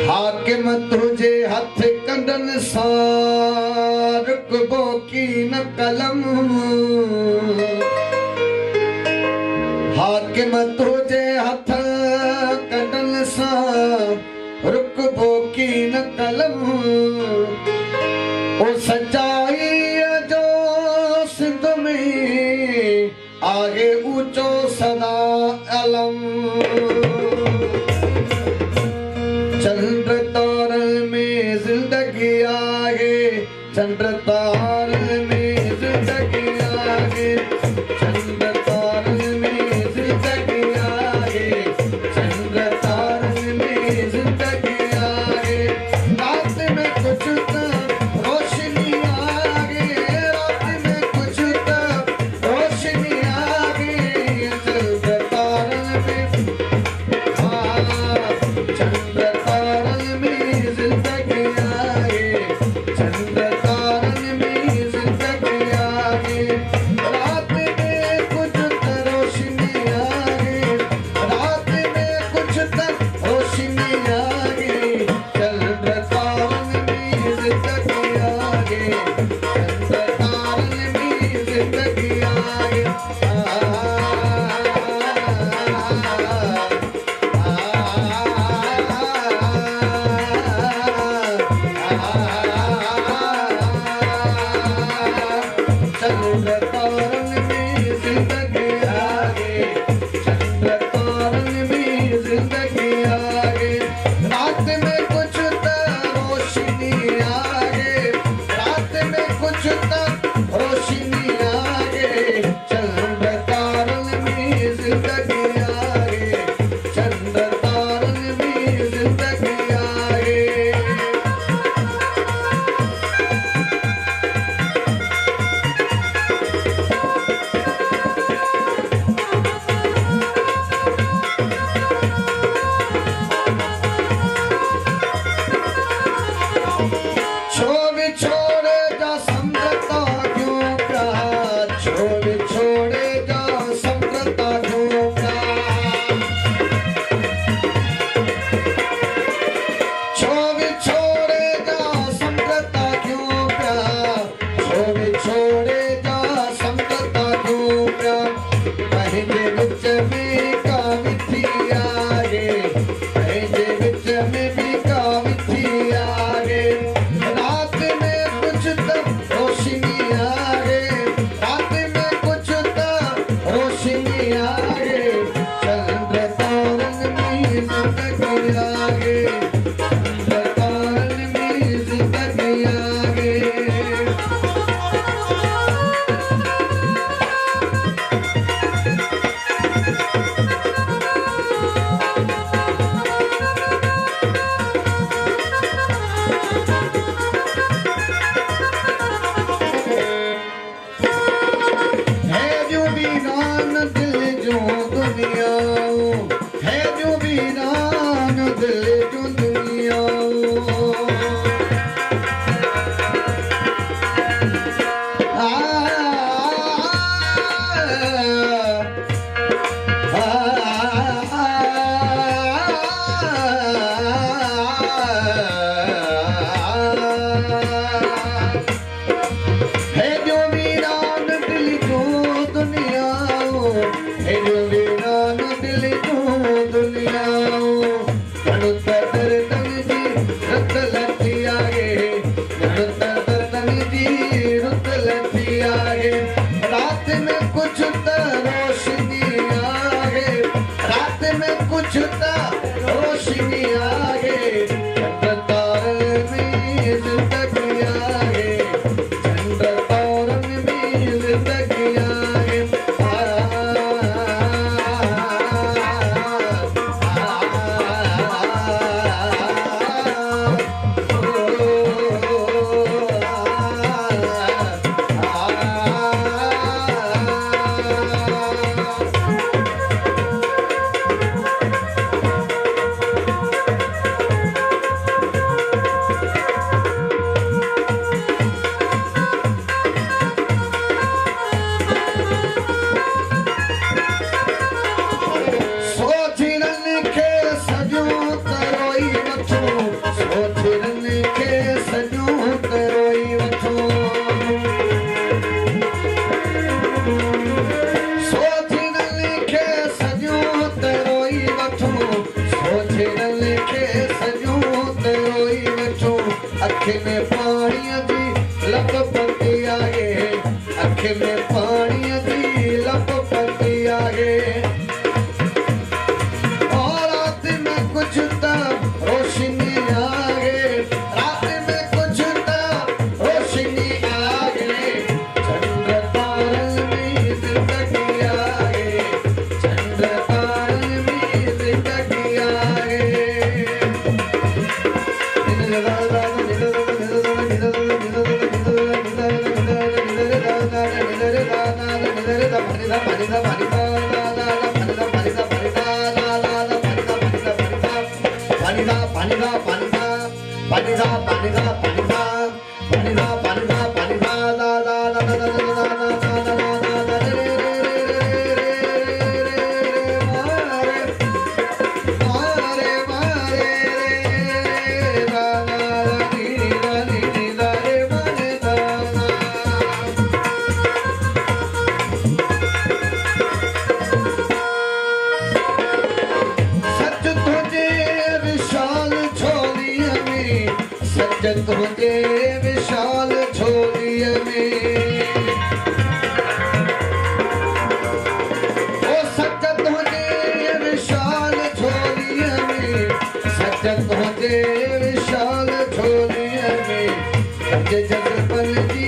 हाकिम तुझे हथ कंदन सां रुकबो की न कलम। हाकिम तुझे हथ कंदन सां रुकबो की न कलम। ओ सच्चाई जो सिंध में आगे ऊंचो सदा अलम। चंद्र तारन में जिंदगी आगे, चंद्र तारन में जिंदगी आगे, चंद्र तारन में जिंदगी आगे, चंद्र तारन में जिंदगी आगे। रात में कुछ तो रोशनी आगे, रात में कुछ तो रोशनी आगे। चंद्र तारन में चंद्र तारन में जिंदगी आगे, चंद्र तारन अख में पानी दी लप पती आगे, अख में पानी दी लप पती आगे। और रात में कुछ तो रोशनी आगे, रात में कुछ तो रोशनी आगे। चंद्र तारल में जिंदगी आगे, चंद्र तारल में जिंदगी आगे। सजत हुजे विशाल छोलिय में, ओ सजत हुजे विशाल छोलिय में, सजत हुजे विशाल छोलिय में। जग जग बल जी